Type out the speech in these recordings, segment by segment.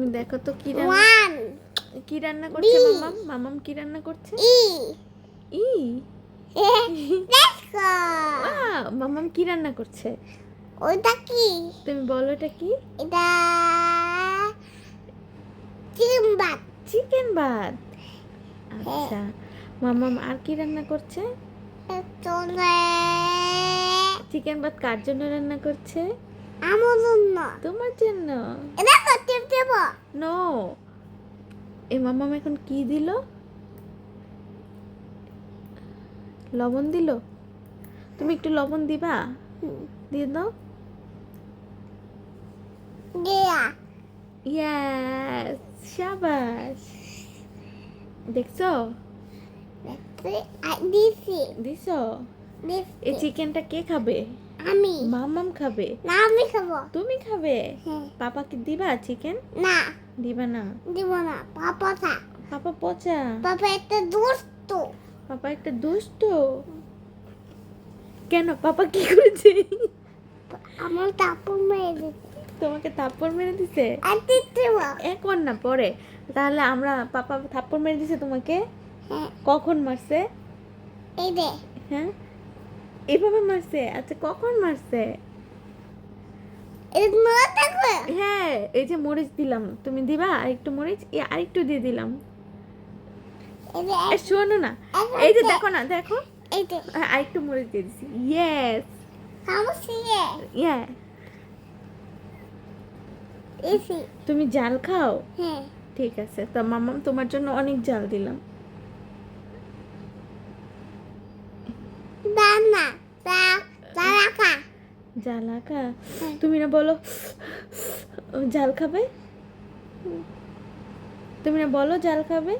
তুমি দেখো তো কি রান্না করছে মামাম। মামাম কি রান্না করছে? ই ওয়াও, মামাম কি রান্না করছে? ওটা কি? তুমি বলো এটা কি? এটা চিকেন ভাত। চিকেন ভাত। আচ্ছা, মামাম আর কি রান্না করছে? চলে চিকেন ভাত কার জন্য রান্না করছে? আমার জন্য। তোমার জন্য। এটা করতে দেব। নো, এ মামাম এখন কি দিল? লবণ দিল। তুমি একটু লবণ দিবা? দিয়ে দাও। দিয়া ইয়েস, শাবাশ। দেখছো? দিছি দিছো? দিছি। এই চিকেনটা কে খাবে? আমি। মামাম খাবে। না, আমি খাবো। তুমি খাবে? হ্যাঁ। পাপাকে দিবা চিকেন? না, দিবা না? দিব না। পাপা থা। পাপা পচা। পাপা একটা দুষ্ট। পাপা একটা দুষ্ট। কেন, পাপা কি করেছে? আমার কাপড় মেরে দিচ্ছে। তোমাকে থাপ্পড় মেরে দিছে? আর দিতে এখন না, পরে। তাহলে আমরা, পাপা থাপ্পড় মেরে দিছে তোমাকে? হ্যাঁ, কখন মারছে? এই দে। হ্যাঁ, এভাবে মারছে? আচ্ছা, কখন মারছে? এই না দেখো। হ্যাঁ, এই যে মরিচ দিলাম, তুমি দিবা আরেকটু মরিচ? আরেকটু দিয়ে দিলাম। এই দে। শোনো না, এই যে দেখো না, দেখো। এই দে। আরেকটু মরিচ দিয়ে দিছি। ইয়েস, খামোশি। ইয়া। এসি। তুমি জাল খাও? হ্যাঁ। ঠিক আছে, তো মামাম তোমার জন্য অনেক জাল দিলাম। দানা রাখা। জাল আঁকা? তুমি না বলো জাল খাবে? তুমি না বলো জাল খাবে?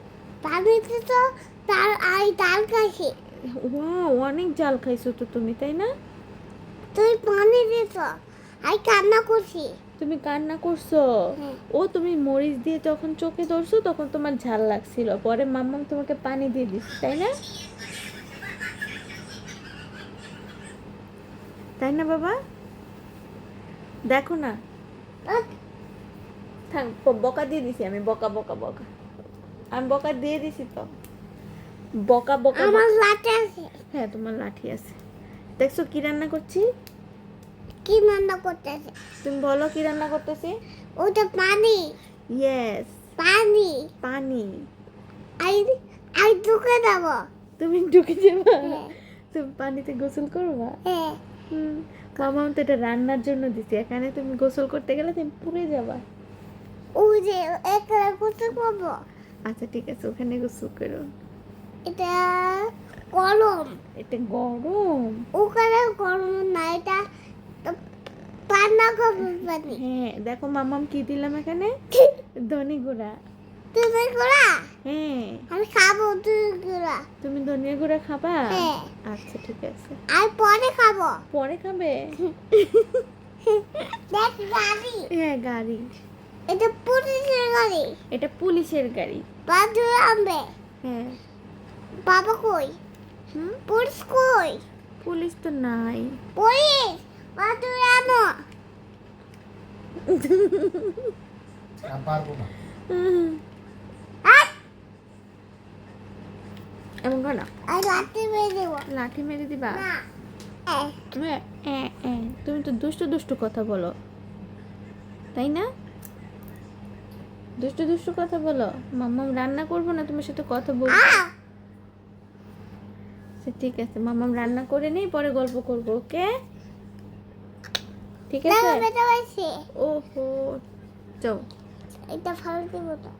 পানিতে তো তার ডাল খাইছি। ওয়াও, অনেক জাল খাইছো তো তুমি, তাই না? তুই পানি দিছ, আমি কান্না করছি। তুমি কান্না করছো? হ্যাঁ। ও, তুমি মরিচ দিয়ে যখন চোখে ধরছো তখন তোমার ঝাল লাগছিল, পরে মাম্মাম তোমাকে পানি দিয়ে দিচ্ছে, তাই না? তাই না বাবা? দেখো না, থাক, বকা দিয়ে দিছি আমি, বকা বকা বকা। আমি বকা দিয়ে দিছি তো, বকা বকা। আমার লাঠি আছে। হ্যাঁ, তোমার লাঠি আছে। দেখছো কি রান্না করছি? কি রান্না করতেছে? তুমি বলো কি রান্না করতেছি? ওটা পানি। ইয়েস, পানি। পানি। আই ঢুকে দেব। তুমি ঢুকে যাবা? হ্যাঁ। তুমি পানিতে গোসল করবা? হ্যাঁ। মামা তো এটা রান্নার জন্য দিছি, এখানে তুমি গোসল করতে গেলে তুমি পুড়ে যাবা। ওই যে একটা করতে পারবো। আচ্ছা ঠিক আছে, ওখানে গোসল করো। এটা গরম। এটা গরম? ওখানে গরম না, এটা ঠান্ডা গরম পানি। হ্যাঁ, দেখো মামাম কি দিলাম এখানে? ধনে গুঁড়া। তুমি গুড়া? হ্যাঁ। আমি খাবো তুমি গুড়া। তুমি ধনিয়া গুঁড়া খাবা? হ্যাঁ। আচ্ছা ঠিক আছে। আর পরে খাবো। পরে খাবে? দেখ গাড়ি। হ্যাঁ, গাড়ি। এটা পুলিশের গাড়ি। এটা পুলিশের গাড়ি। বাদু আনবে। হ্যাঁ। বাবা কই? পুলিশ কই? পুলিশ তো নাই। পুলিশ বাদু আনো। পারবো না। এমন কর না। আর লাঠি মেরে দেবো। লাঠি মেরে দিবা? না। তুমি তো দুষ্টু দুষ্টু কথা বলো, তাই না? দুষ্টু দুষ্টু কথা বলো। মাম্মাম রান্না করবো না, তোমার সাথে কথা বলবো। আচ্ছা ঠিক আছে, মাম্মাম রান্না করে নেই, পরে গল্প করবো, ওকে? ঠিক আছে। বেটা হয়েছে। ওহো, যাও। এটা ভালো দেবো তো।